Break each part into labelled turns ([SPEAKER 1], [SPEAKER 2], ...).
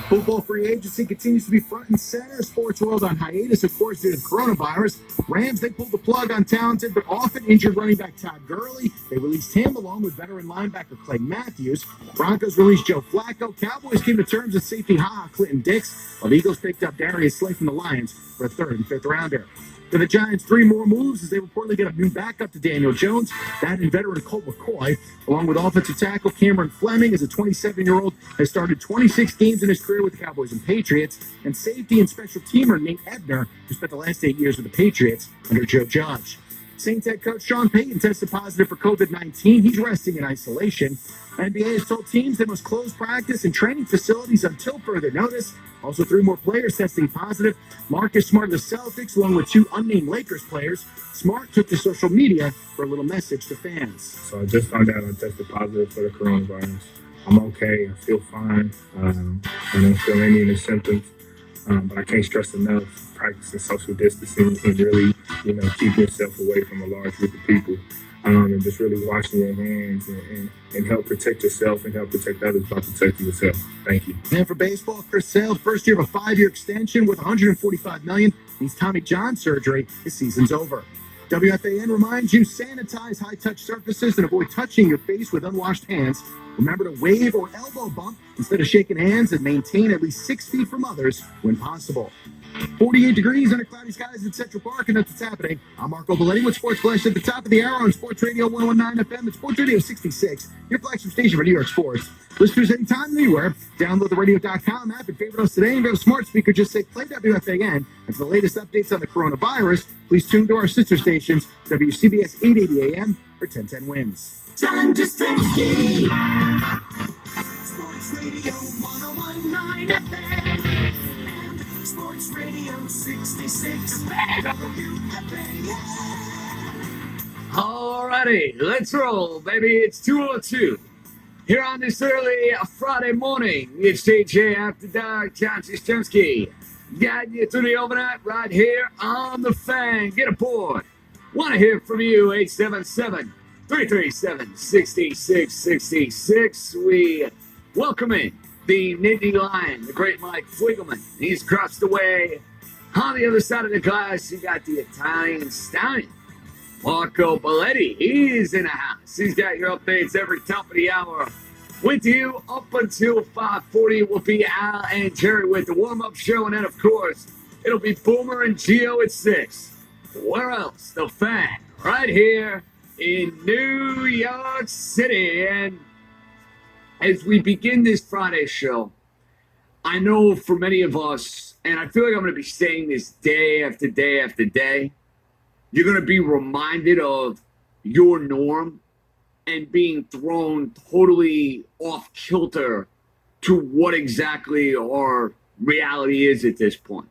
[SPEAKER 1] Football free agency continues to be front and center. Sports world on hiatus, of course, due to coronavirus. Rams, they pulled the plug on talented but often injured running back Todd Gurley. They released him along with veteran linebacker Clay Matthews. Broncos released Joe Flacco. Cowboys came to terms with safety Clinton Dix, while the Eagles picked up Darius Slay from the Lions for a third and fifth rounder. For the Giants, 3 more moves as they reportedly get a new backup to Daniel Jones. That and veteran Colt McCoy, along with offensive tackle Cameron Fleming, as a 27-year-old has started 26 games in his career with the Cowboys and Patriots, and safety and special teamer Nate Ebner, who spent the last 8 years with the Patriots under Joe Judge. Saints head coach Sean Payton tested positive for COVID-19. He's resting in isolation. NBA has told teams they must close practice and training facilities until further notice. Also, 3 more players testing positive. Marcus Smart of the Celtics, along with 2 unnamed Lakers players. Smart took to social media for a little message to fans.
[SPEAKER 2] So I just found out I tested positive for the coronavirus. I'm okay. I feel fine. I don't feel any of the symptoms. But I can't stress enough practicing social distancing and really, keep yourself away from a large group of people. And just really washing your hands and help protect yourself and help protect others by protecting yourself. Thank you.
[SPEAKER 1] And for baseball, Chris Sale, first year of a 5-year extension with $145 million, needs Tommy John surgery. His season's over. WFAN reminds you, sanitize high-touch surfaces and avoid touching your face with unwashed hands. Remember to wave or elbow bump instead of shaking hands, and maintain at least 6 feet from others when possible. 48 degrees under cloudy skies in Central Park, and that's what's happening. I'm Marco Belletti with Sports Flash at the top of the hour on Sports Radio 119 FM and Sports Radio 66, your flagship station for New York sports. Listeners anytime, anywhere, download the radio.com app and favorite us today, and go to smart speaker, just say play WFAN. And for the latest updates on the coronavirus, please tune to our sister stations, WCBS 880 AM or 1010 Wins.
[SPEAKER 3] Jastremski. Sports Radio 119 FM. Sports Radio 66. WFAN.
[SPEAKER 4] Alrighty, let's roll, baby. It's 2:02. Here on this early Friday morning, it's JJ After Dark, Todd Jastremski. Guiding you through the overnight right here on the Fan. Get aboard. Want to hear from you, 877-337-6666. We welcome in the Nittany Lion, the great Mike Flegelman. He's crossed the way. On the other side of the glass, you got the Italian Stallion, Marco Belletti. He's in the house. He's got your updates every top of the hour. With you up until 5:40 will be Al and Jerry with the warm-up show. And then, of course, it'll be Boomer and Gio at 6. Where else? The Fan, right here in New York City. And as we begin this Friday show, I know for many of us, and I feel like I'm going to be saying this day after day after day, you're going to be reminded of your norm and being thrown totally off kilter to what exactly our reality is at this point.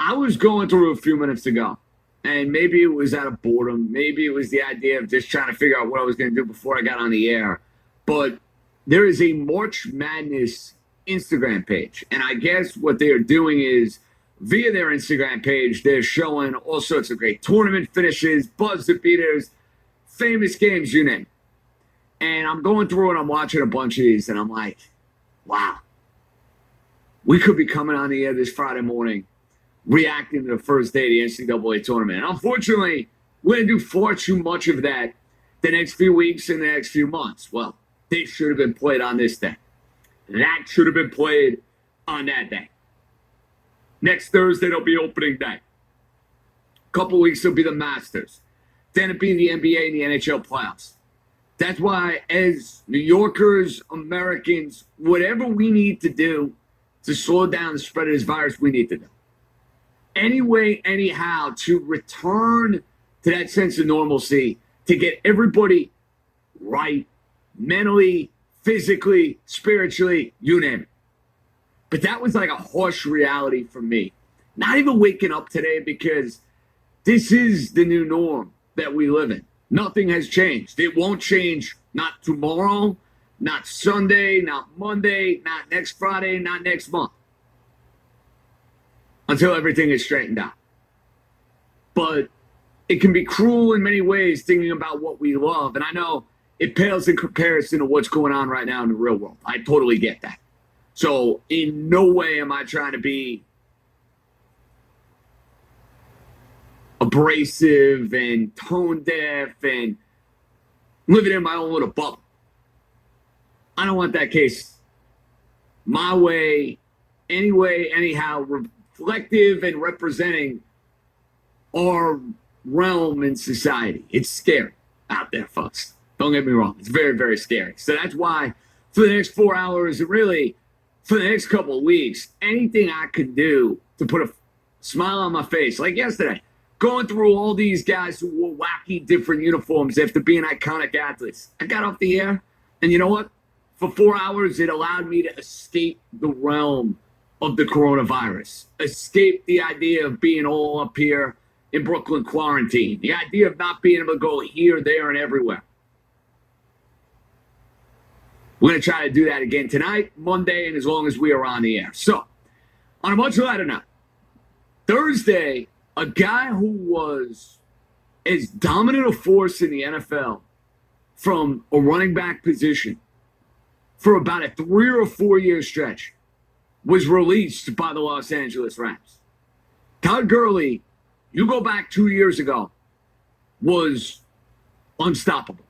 [SPEAKER 4] I was going through a few minutes ago, and maybe it was out of boredom. Maybe it was the idea of just trying to figure out what I was going to do before I got on the air. But there is a March Madness Instagram page, and I guess what they are doing is via their Instagram page, they're showing all sorts of great tournament finishes, buzzer beaters, famous games, you name it. And I'm going through and I'm watching a bunch of these, and I'm like, wow, we could be coming on the air this Friday morning reacting to the first day of the NCAA tournament. And unfortunately, we're going to do far too much of that the next few weeks and the next few months. Well, they should have been played on this day. That should have been played on that day. Next Thursday, it'll be opening day. A couple weeks, it'll be the Masters. Then it'll be the NBA and the NHL playoffs. That's why, as New Yorkers, Americans, whatever we need to do to slow down the spread of this virus, we need to do. Any way, anyhow, to return to that sense of normalcy, to get everybody right, mentally, physically, spiritually, you name it. But that was like a harsh reality for me. Not even waking up today, because this is the new norm that we live in. Nothing has changed. It won't change, not tomorrow, not Sunday, not Monday, not next Friday, not next month, until everything is straightened out. But it can be cruel in many ways thinking about what we love. And I know it pales in comparison to what's going on right now in the real world. I totally get that. So in no way am I trying to be abrasive and tone deaf and living in my own little bubble. I don't want that case my way, anyway, anyhow, reflective and representing our realm in society. It's scary out there, folks. Don't get me wrong. It's very, very scary. So that's why for the next 4 hours, and really for the next couple of weeks, anything I can do to put a smile on my face, like yesterday, going through all these guys who wore wacky different uniforms after being iconic athletes. I got off the air, and you know what? For 4 hours, it allowed me to escape the realm of the coronavirus, escape the idea of being all up here in Brooklyn quarantine, the idea of not being able to go here, there, and everywhere. We're going to try to do that again tonight, Monday, and as long as we are on the air. So, on a much lighter note, Thursday, a guy who was as dominant a force in the NFL from a running back position for about a 3 or 4 year stretch was released by the Los Angeles Rams. Todd Gurley, you go back 2 years ago, was unstoppable.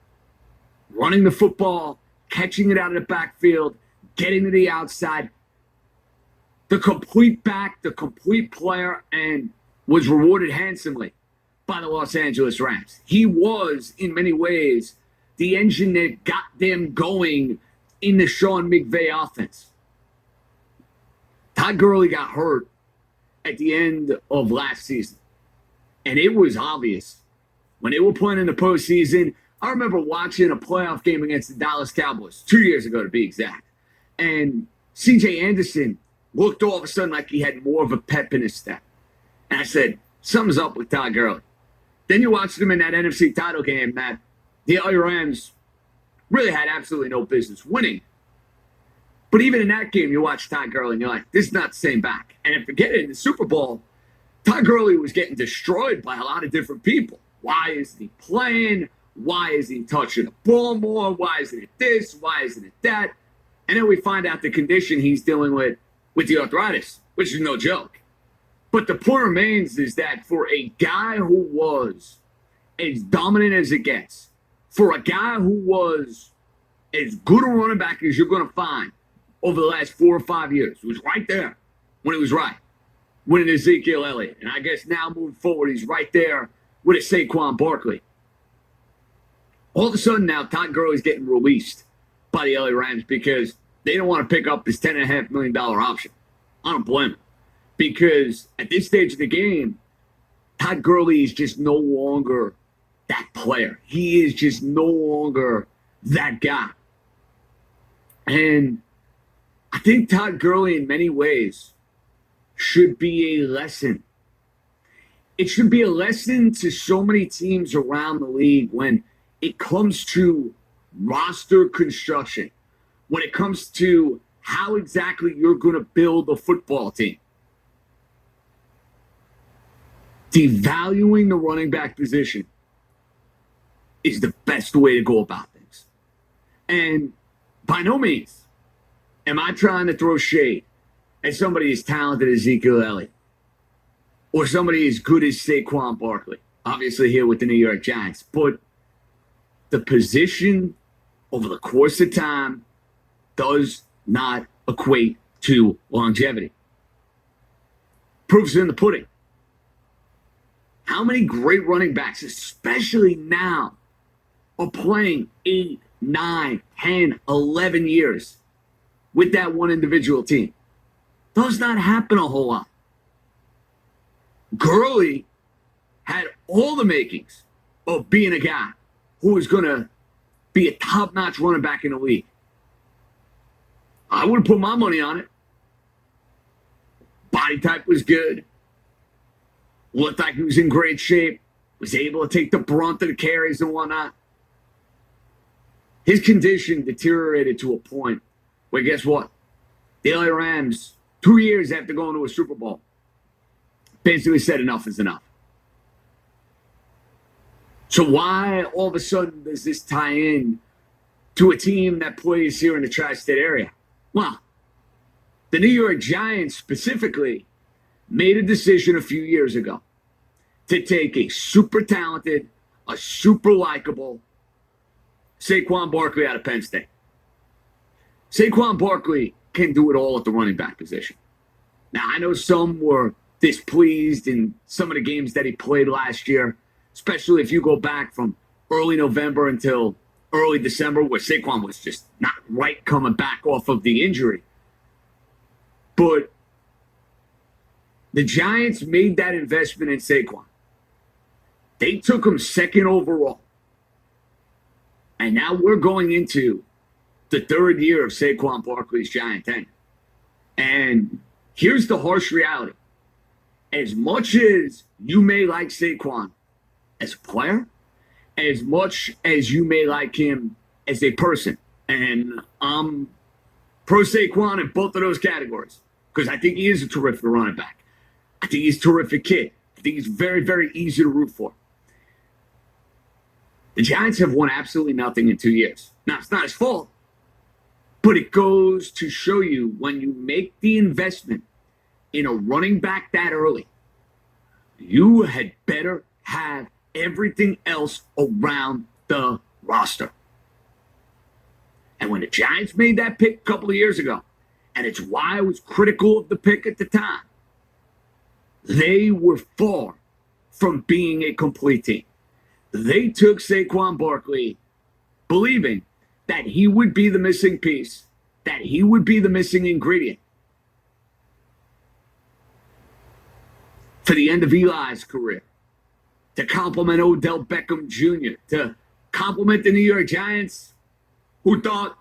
[SPEAKER 4] Running the football, catching it out of the backfield, getting to the outside. The complete back, the complete player, and was rewarded handsomely by the Los Angeles Rams. He was, in many ways, the engine that got them going in the Sean McVay offense. Todd Gurley got hurt at the end of last season. And it was obvious. When they were playing in the postseason, I remember watching a playoff game against the Dallas Cowboys 2 years ago, to be exact. And C.J. Anderson looked all of a sudden like he had more of a pep in his step. And I said, something's up with Todd Gurley. Then you watched him in that NFC title game that the LA Rams really had absolutely no business winning. But even in that game, you watch Todd Gurley and you're like, this is not the same back. And forget it, in the Super Bowl, Todd Gurley was getting destroyed by a lot of different people. Why isn't he playing? Why isn't he touching the ball more? Why isn't it this? Why isn't it that? And then we find out the condition he's dealing with the arthritis, which is no joke. But the point remains is that for a guy who was as dominant as it gets, for a guy who was as good a running back as you're going to find over the last 4 or 5 years, who was right there when it was right, winning Ezekiel Elliott. And I guess now moving forward, he's right there with a Saquon Barkley. All of a sudden now, Todd Gurley's getting released by the LA Rams because they don't want to pick up his $10.5 million option. I don't blame him. Because at this stage of the game, Todd Gurley is just no longer that player. He is just no longer that guy. And I think Todd Gurley, in many ways, should be a lesson. It should be a lesson to so many teams around the league when it comes to roster construction, when it comes to how exactly you're going to build a football team. Devaluing the running back position is the best way to go about things. And by no means am I trying to throw shade at somebody as talented as Ezekiel Elliott or somebody as good as Saquon Barkley, obviously here with the New York Giants. But the position over the course of time does not equate to longevity. Proof's in the pudding. How many great running backs, especially now, are playing 8, 9, 10, 11 years with that one individual team? Does not happen a whole lot. Gurley had all the makings of being a guy who was going to be a top-notch running back in the league. I would put my money on it. Body type was good. Looked like he was in great shape. Was able to take the brunt of the carries and whatnot. His condition deteriorated to a point where, guess what? The LA Rams, 2 years after going to a Super Bowl, basically said enough is enough. So why all of a sudden does this tie in to a team that plays here in the tri-state area? Well, The New York Giants specifically made a decision a few years ago to take a super talented, a super likable Saquon Barkley out of Penn State. Saquon Barkley can do it all at the running back position. Now, I know some were displeased in some of the games that he played last year, especially if you go back from early November until early December, where Saquon was just not right coming back off of the injury. But the Giants made that investment in Saquon. They took him second overall. And now we're going into the third year of Saquon Barkley's Giant tenure. And here's the harsh reality. As much as you may like Saquon as a player, as much as you may like him as a person, and I'm pro Saquon in both of those categories, because I think he is a terrific running back. I think he's a terrific kid. I think he's very, very easy to root for. The Giants have won absolutely nothing in 2 years. Now, it's not his fault, but it goes to show you when you make the investment in a running back that early, you had better have everything else around the roster. And when the Giants made that pick a couple of years ago, and it's why I was critical of the pick at the time, they were far from being a complete team. They took Saquon Barkley believing that he would be the missing piece, that he would be the missing ingredient for the end of Eli's career, to complement Odell Beckham Jr., to complement the New York Giants, who thought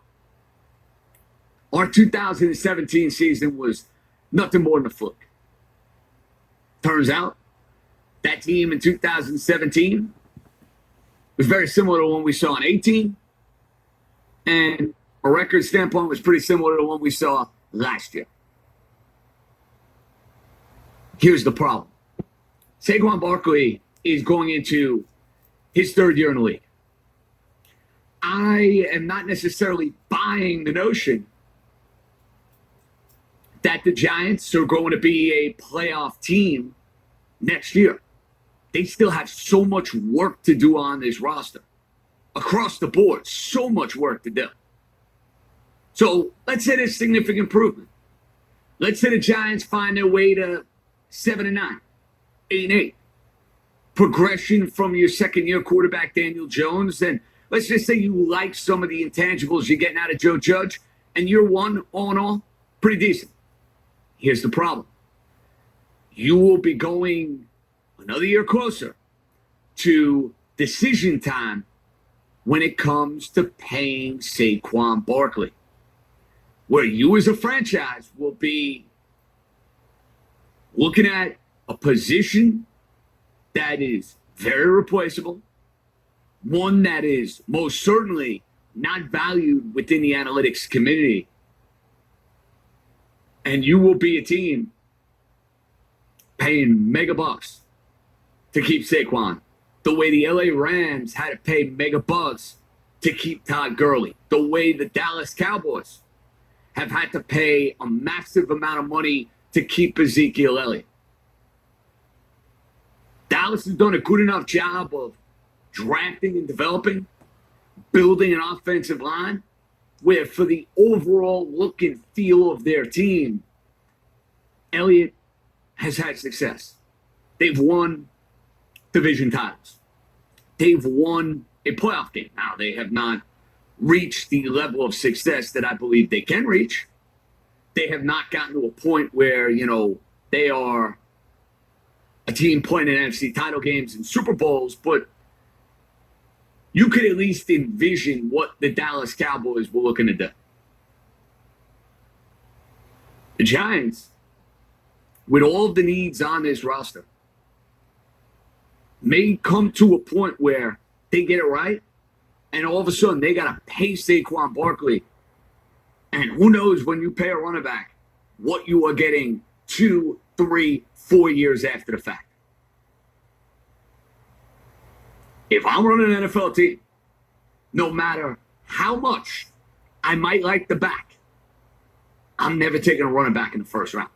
[SPEAKER 4] our 2017 season was nothing more than a fluke. Turns out that team in 2017 was very similar to the one we saw in 18, and a record standpoint was pretty similar to the one we saw last year. Here's the problem. Saquon Barkley is going into his third year in the league. I am not necessarily buying the notion that the Giants are going to be a playoff team next year. They still have so much work to do on this roster. Across the board, so much work to do. So let's say there's significant improvement. Let's say the Giants find their way to 7-9, 8-8. Progression from your second-year quarterback, Daniel Jones. And let's just say you like some of the intangibles you're getting out of Joe Judge. And year one, all in all, pretty decent. Here's the problem. You will be going another year closer to decision time when it comes to paying Saquon Barkley, where you as a franchise will be looking at a position that is very replaceable, one that is most certainly not valued within the analytics community, and you will be a team paying mega bucks to keep Saquon, the way the LA Rams had to pay mega bucks to keep Todd Gurley, the way the Dallas Cowboys have had to pay a massive amount of money to keep Ezekiel Elliott. Dallas has done a good enough job of drafting and developing, building an offensive line, where for the overall look and feel of their team, Elliott has had success. They've won division titles. They've won a playoff game. Now, they have not reached the level of success that I believe they can reach. They have not gotten to a point where, they are a team playing in NFC title games and Super Bowls, but you could at least envision what the Dallas Cowboys were looking to do. The Giants, with all the needs on this roster, may come to a point where they get it right, and all of a sudden they got to pay Saquon Barkley. And who knows when you pay a running back what you are getting 2, 3, 4 years after the fact. If I'm running an NFL team, no matter how much I might like the back, I'm never taking a running back in the first round.